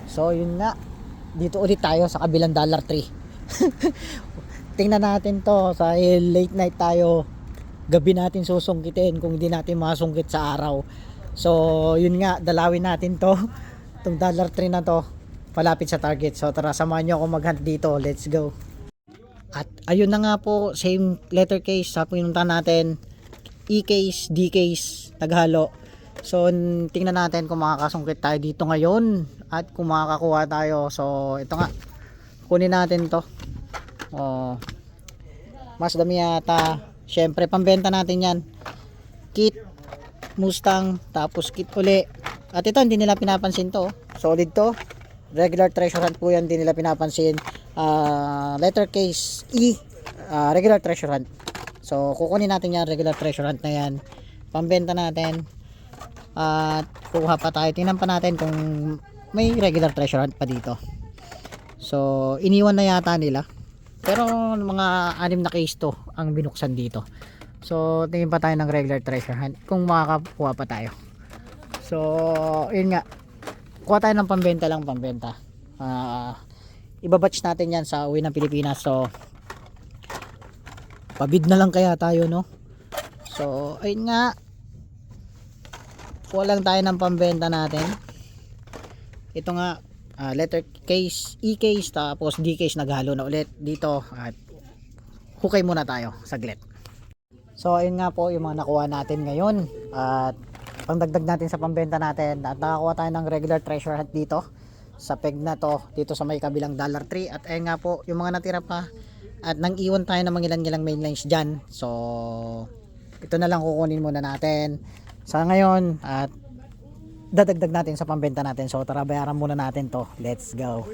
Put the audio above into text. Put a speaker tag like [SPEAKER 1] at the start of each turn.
[SPEAKER 1] So yun nga, dito ulit tayo sa kabilang Dollar Tree. Tingnan natin to sa late night tayo. Gabi natin susungkitin kung hindi natin masungkit sa araw. So yun nga, dalawin natin to. Itong Dollar Tree na to, palapit sa target. So tara, samahan nyo ako mag-hunt dito. Let's go. At ayun na nga po, same letter case sa pinunta natin. E-case, D-case, naghalo. So tingnan natin kung makakasungkit tayo dito ngayon at kung makakakuha tayo. So ito nga, kunin natin to. Oh, mas dami yata. Syempre pambenta natin yan. Kit Mustang, tapos kit uli. At ito hindi nila pinapansin to. Solid to. Regular treasure hunt po yan, hindi nila pinapansin. Letter case E, regular treasure hunt. So kukunin natin yan, regular treasure hunt na yan. Pambenta natin. At kuha pa tayo. Tingnan pa natin kung may regular treasure hunt pa dito. So iniwan na yata nila. Pero mga 6 na case to ang binuksan dito. So tingin pa tayo ng regular treasure hunt kung makakakuha pa tayo. So yun nga, kuha tayo ng pambenta lang, pambenta. Ibabatch natin yan sa uwi ng Pilipinas. So pabid na lang kaya tayo, no? So ayun nga, kuha lang tayo ng pambenta natin. Ito nga, letter case, E-case, tapos D-case, naghalo na ulit dito. At hukay muna tayo saglit. So ayun nga po yung mga nakuha natin ngayon. At pangdagdag natin sa pambenta natin, at nakakuha tayo ng regular treasure hunt dito sa peg na to, dito sa may kabilang Dollar Tree. At ayun nga po yung mga natira pa, at nang iwan tayo ng mga ilan mainlines dyan. So ito na lang kukunin muna natin sa ngayon at dadagdag natin sa pambenta natin. So tara, bayaran muna natin to. Let's go.